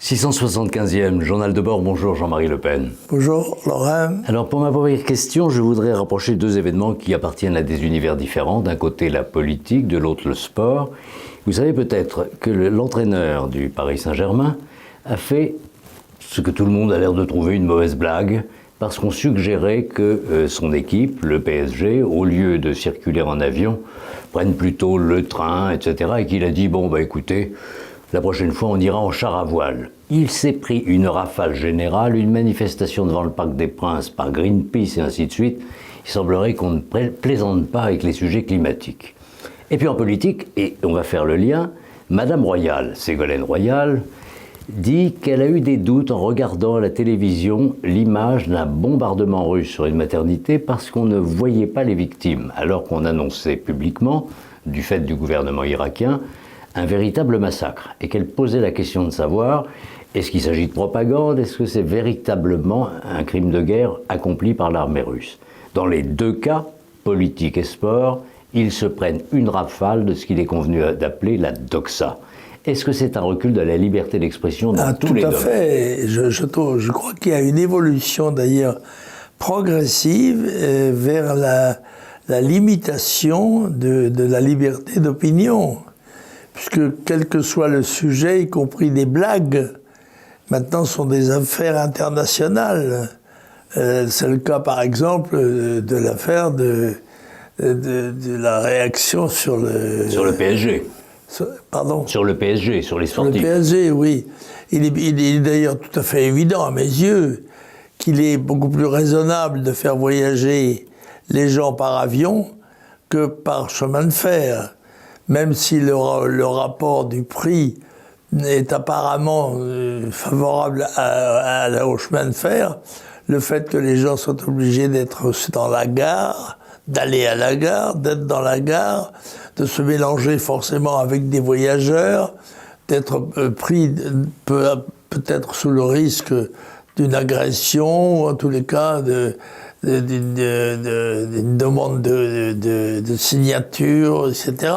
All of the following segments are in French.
675e, journal de bord, bonjour Jean-Marie Le Pen. Bonjour Laurent. Alors pour ma première question, je voudrais rapprocher deux événements qui appartiennent à des univers différents. D'un côté la politique, de l'autre le sport. Vous savez peut-être que l'entraîneur du Paris Saint-Germain a fait ce que tout le monde a l'air de trouver une mauvaise blague, parce qu'on suggérait que son équipe, le PSG, au lieu de circuler en avion, prenne plutôt le train, etc. Et qu'il a dit, bon bah écoutez, la prochaine fois, on ira en char à voile. Il s'est pris une rafale générale, une manifestation devant le Parc des Princes par Greenpeace et ainsi de suite. Il semblerait qu'on ne plaisante pas avec les sujets climatiques. Et puis en politique, et on va faire le lien, Madame Royal, Ségolène Royal, dit qu'elle a eu des doutes en regardant à la télévision l'image d'un bombardement russe sur une maternité parce qu'on ne voyait pas les victimes, alors qu'on annonçait publiquement, du fait du gouvernement irakien, un véritable massacre, et qu'elle posait la question de savoir, est-ce qu'il s'agit de propagande, est-ce que c'est véritablement un crime de guerre accompli par l'armée russe? Dans les deux cas, politique et sport, ils se prennent une rafale de ce qu'il est convenu d'appeler la doxa. Est-ce que c'est un recul de la liberté d'expression dans tous les domaines? Tout à fait. Je crois qu'il y a une évolution d'ailleurs progressive vers la limitation de la liberté d'opinion. Puisque quel que soit le sujet, y compris des blagues, maintenant sont des affaires internationales. C'est le cas par exemple de l'affaire de la réaction sur le PSG. Pardon? Sur le PSG, sur les sportifs. Sur le PSG, oui. Il est d'ailleurs tout à fait évident à mes yeux qu'il est beaucoup plus raisonnable de faire voyager les gens par avion que par chemin de fer. Même si le rapport du prix est apparemment favorable au chemin de fer, le fait que les gens soient obligés d'être dans la gare, d'aller à la gare, d'être dans la gare, de se mélanger forcément avec des voyageurs, d'être pris peut-être sous le risque d'une agression, ou en tous les cas d'une demande de signature, etc.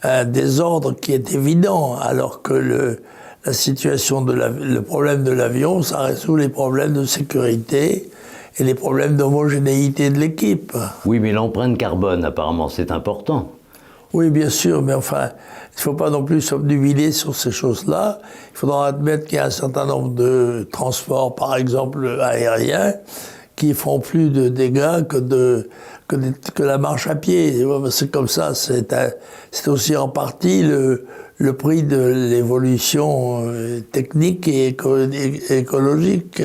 Un désordre qui est évident, alors que la situation le problème de l'avion, ça résout les problèmes de sécurité et les problèmes d'homogénéité de l'équipe. Oui, mais l'empreinte carbone, apparemment, c'est important. Oui, bien sûr, mais enfin, il ne faut pas non plus s'obnubiler sur ces choses-là. Il faudra admettre qu'il y a un certain nombre de transports, par exemple aériens, qui font plus de dégâts que la marche à pied. C'est comme ça, c'est aussi en partie le prix de l'évolution technique et écologique.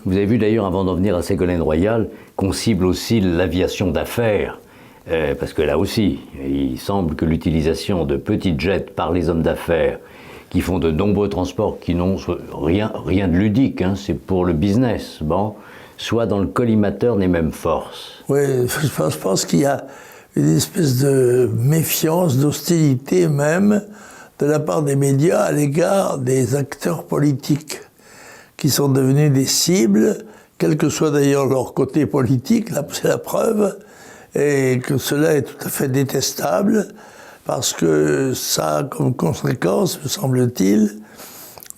Vous avez vu d'ailleurs, avant d'en venir à Ségolène Royal, qu'on cible aussi l'aviation d'affaires. Parce que là aussi, il semble que l'utilisation de petits jets par les hommes d'affaires qui font de nombreux transports qui n'ont rien de ludique, hein, c'est pour le business, bon, soit dans le collimateur des mêmes forces. Oui, je pense qu'il y a une espèce de méfiance, d'hostilité même, de la part des médias à l'égard des acteurs politiques, qui sont devenus des cibles, quel que soit d'ailleurs leur côté politique, là c'est la preuve, et que cela est tout à fait détestable, parce que ça a comme conséquence, me semble-t-il,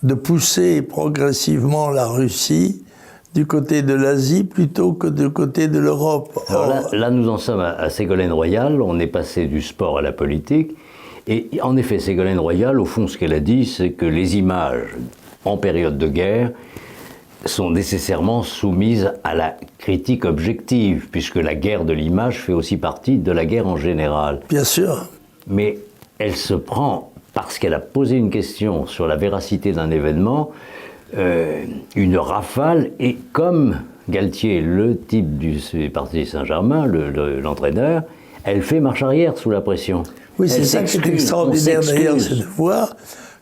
de pousser progressivement la Russie du côté de l'Asie plutôt que du côté de l'Europe. Alors là, nous en sommes à Ségolène Royal, on est passé du sport à la politique, et en effet, Ségolène Royal, au fond, ce qu'elle a dit, c'est que les images en période de guerre sont nécessairement soumises à la critique objective, puisque la guerre de l'image fait aussi partie de la guerre en général. Bien sûr. Mais elle se prend, parce qu'elle a posé une question sur la véracité d'un événement, une rafale, et comme Galtier, le type du Parti Saint-Germain, l'entraîneur, elle fait marche arrière sous la pression. Oui, c'est ça qui est extraordinaire d'ailleurs, c'est de voir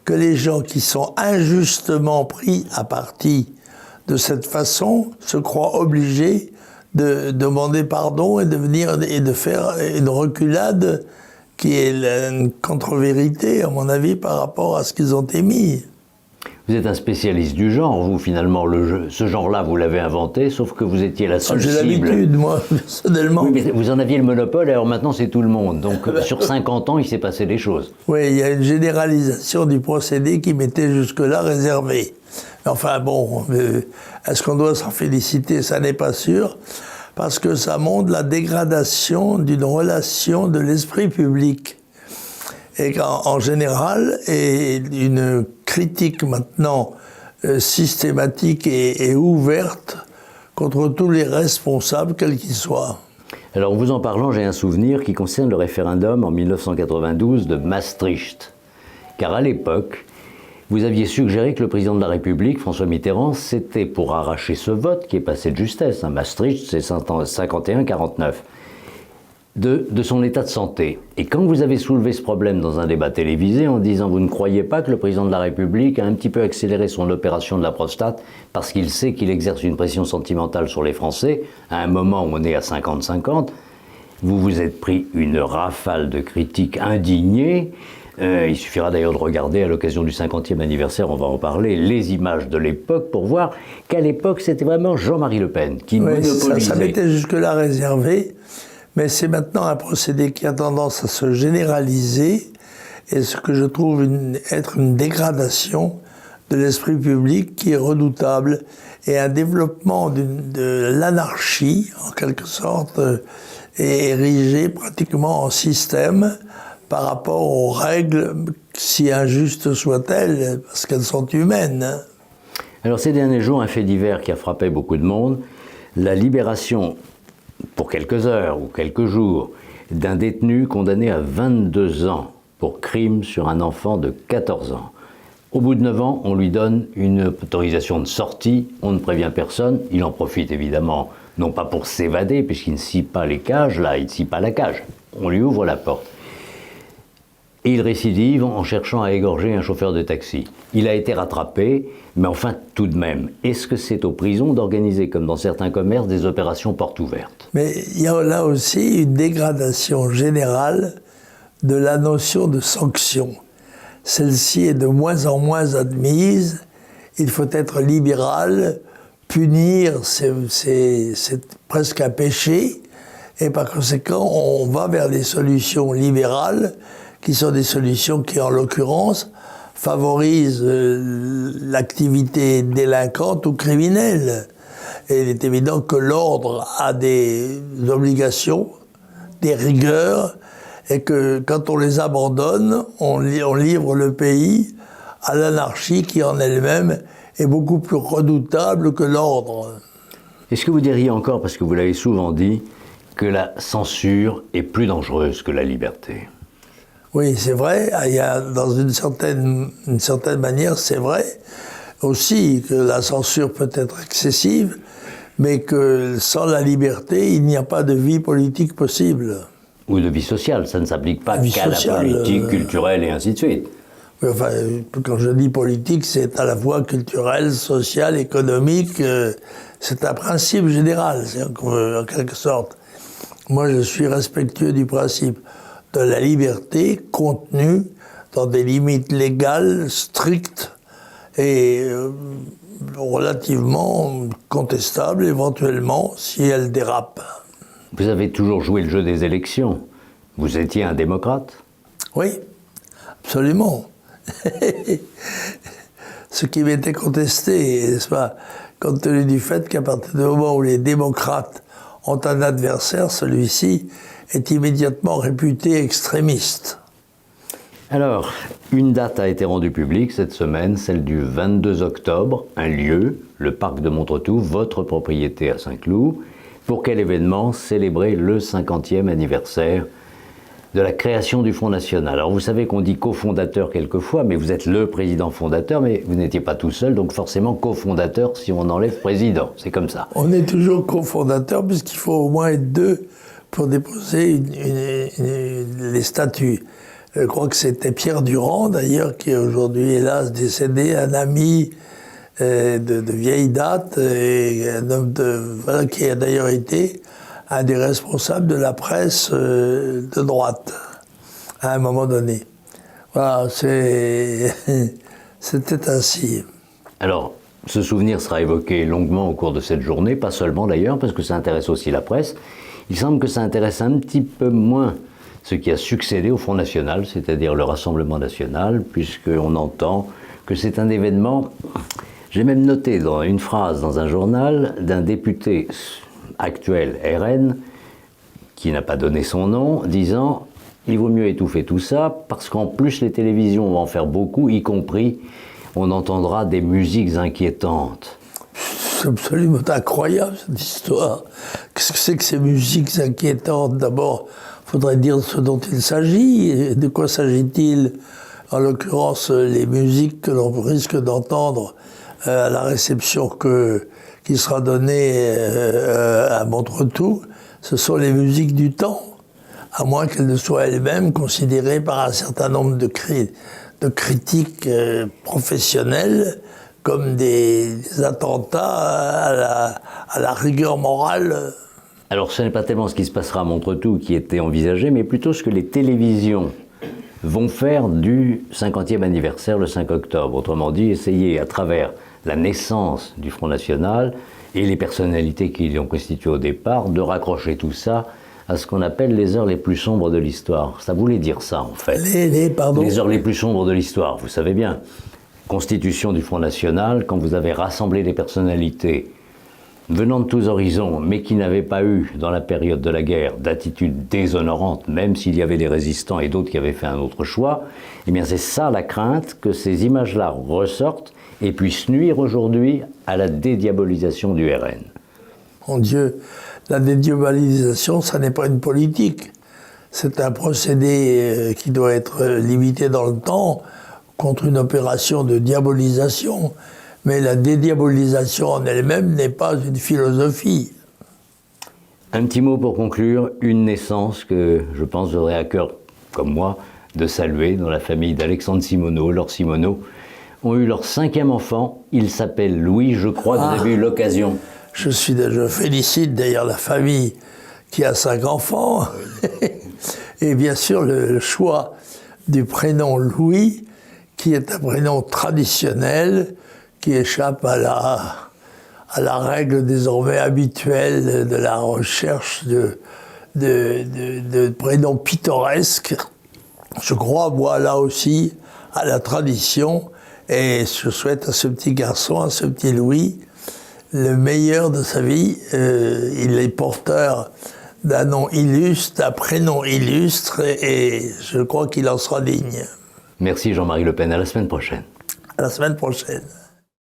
que les gens qui sont injustement pris à partie de cette façon se croient obligés de demander pardon et de faire une reculade qui est une contre-vérité, à mon avis, par rapport à ce qu'ils ont émis. Vous êtes un spécialiste du genre, vous finalement, ce genre-là, vous l'avez inventé, sauf que vous étiez la seule cible. J'ai l'habitude, moi, personnellement. Oui, mais vous en aviez le monopole, alors maintenant c'est tout le monde. Donc sur 50 ans, il s'est passé des choses. Oui, il y a une généralisation du procédé qui m'était jusque-là réservé. Enfin bon, est-ce qu'on doit s'en féliciter? Ça n'est pas sûr, parce que ça montre la dégradation d'une relation de l'esprit public. Et en général, et une critique maintenant systématique et ouverte contre tous les responsables, quels qu'ils soient. Alors, en vous en parlant, j'ai un souvenir qui concerne le référendum en 1992 de Maastricht. Car à l'époque, vous aviez suggéré que le président de la République, François Mitterrand, c'était pour arracher ce vote qui est passé de justesse. Maastricht, c'est 51-49. De son état de santé. Et quand vous avez soulevé ce problème dans un débat télévisé en disant « Vous ne croyez pas que le président de la République a un petit peu accéléré son opération de la prostate parce qu'il sait qu'il exerce une pression sentimentale sur les Français à un moment où on est à 50-50 », vous vous êtes pris une rafale de critiques indignées. Il suffira d'ailleurs de regarder à l'occasion du 50e anniversaire, on va en parler, les images de l'époque pour voir qu'à l'époque c'était vraiment Jean-Marie Le Pen qui monopolisait. Ça m'était jusque-là réservé. Mais c'est maintenant un procédé qui a tendance à se généraliser et ce que je trouve être une dégradation de l'esprit public qui est redoutable et un développement de l'anarchie, en quelque sorte, est érigé pratiquement en système par rapport aux règles, si injustes soient-elles, parce qu'elles sont humaines. Alors ces derniers jours, un fait divers qui a frappé beaucoup de monde, la libération pour quelques heures ou quelques jours, d'un détenu condamné à 22 ans pour crime sur un enfant de 14 ans. Au bout de 9 ans, on lui donne une autorisation de sortie, on ne prévient personne, il en profite évidemment, non pas pour s'évader, puisqu'il ne scie pas les cages, là, il ne scie pas la cage, on lui ouvre la porte. Et il récidive en cherchant à égorger un chauffeur de taxi. Il a été rattrapé, mais enfin tout de même, est-ce que c'est aux prisons d'organiser, comme dans certains commerces, des opérations portes ouvertes? Mais il y a là aussi une dégradation générale de la notion de sanction. Celle-ci est de moins en moins admise. Il faut être libéral, punir, c'est presque un péché, et par conséquent, on va vers des solutions libérales qui sont des solutions qui, en l'occurrence, favorisent l'activité délinquante ou criminelle. Et il est évident que l'ordre a des obligations, des rigueurs, et que quand on les abandonne, on livre le pays à l'anarchie qui en elle-même est beaucoup plus redoutable que l'ordre. Est-ce que vous diriez encore, parce que vous l'avez souvent dit, que la censure est plus dangereuse que la liberté? Oui, c'est vrai. Il y a, dans une certaine manière, c'est vrai aussi que la censure peut être excessive, mais que sans la liberté, il n'y a pas de vie politique possible. Ou de vie sociale, ça ne s'applique pas qu'à la politique, culturelle et ainsi de suite. Oui, enfin, quand je dis politique, c'est à la fois culturel, social, économique, c'est un principe général, en quelque sorte. Moi, je suis respectueux du principe de la liberté contenue dans des limites légales strictes et relativement contestables, éventuellement, si elles dérapent. Vous avez toujours joué le jeu des élections. Vous étiez un démocrate? Oui, absolument. Ce qui m'était contesté, n'est-ce pas, compte tenu du fait qu'à partir du moment où les démocrates ont un adversaire, celui-ci est immédiatement réputé extrémiste. Alors, une date a été rendue publique cette semaine, celle du 22 octobre, un lieu, le parc de Montretout, votre propriété à Saint-Cloud. Pour quel événement? Célébrer le 50e anniversaire de la création du Front National. Alors vous savez qu'on dit cofondateur quelquefois, mais vous êtes le président fondateur, mais vous n'étiez pas tout seul, donc forcément cofondateur si on enlève président, c'est comme ça. On est toujours cofondateur puisqu'il faut au moins être deux pour déposer les statuts. Je crois que c'était Pierre Durand d'ailleurs, qui est aujourd'hui hélas décédé, un ami de vieille date, et un homme voilà, qui a d'ailleurs été un des responsables de la presse de droite, à un moment donné. Voilà, c'était ainsi. Alors, ce souvenir sera évoqué longuement au cours de cette journée, pas seulement d'ailleurs, parce que ça intéresse aussi la presse. Il semble que ça intéresse un petit peu moins ce qui a succédé au Front National, c'est-à-dire le Rassemblement National, puisqu'on entend que c'est un événement. J'ai même noté dans une phrase dans un journal d'un député actuel RN, qui n'a pas donné son nom, disant « Il vaut mieux étouffer tout ça, parce qu'en plus les télévisions vont en faire beaucoup, y compris, on entendra des musiques inquiétantes. » C'est absolument incroyable cette histoire. Qu'est-ce que c'est que ces musiques inquiétantes? D'abord, il faudrait dire ce dont il s'agit. De quoi s'agit-il? En l'occurrence, les musiques que l'on risque d'entendre à la réception qui sera donnée à Montretout, ce sont les musiques du temps, à moins qu'elles ne soient elles-mêmes considérées par un certain nombre de critiques professionnels comme des attentats à la rigueur morale. Alors ce n'est pas tellement ce qui se passera à Montretout qui était envisagé, mais plutôt ce que les télévisions vont faire du 50e anniversaire le 5 octobre. Autrement dit, essayer à travers la naissance du Front National et les personnalités qui l'ont constitué au départ, de raccrocher tout ça à ce qu'on appelle les heures les plus sombres de l'histoire. Ça voulait dire ça, en fait. Les heures les plus sombres de l'histoire, vous savez bien. Constitution du Front National, quand vous avez rassemblé des personnalités venant de tous horizons, mais qui n'avaient pas eu, dans la période de la guerre, d'attitude déshonorante, même s'il y avait des résistants et d'autres qui avaient fait un autre choix, eh bien c'est ça la crainte, que ces images-là ressortent et puissent nuire aujourd'hui à la dédiabolisation du RN. Mon Dieu, la dédiabolisation, ça n'est pas une politique. C'est un procédé qui doit être limité dans le temps contre une opération de diabolisation. Mais la dédiabolisation en elle-même n'est pas une philosophie. Un petit mot pour conclure, une naissance que je pense vous aurez à cœur, comme moi, de saluer dans la famille d'Alexandre Simoneau, Laure Simoneau, ont eu leur 5e enfant. Il s'appelle Louis, je crois que vous avez eu l'occasion. Je félicite d'ailleurs la famille qui a 5 enfants. Et bien sûr, le choix du prénom Louis, qui est un prénom traditionnel, qui échappe à la règle désormais habituelle de la recherche de prénoms pittoresques. Je crois, moi, là aussi, à la tradition, et je souhaite à ce petit garçon, à ce petit Louis, le meilleur de sa vie. Il est porteur d'un nom illustre, d'un prénom illustre, et je crois qu'il en sera digne. Merci Jean-Marie Le Pen, à la semaine prochaine. À la semaine prochaine.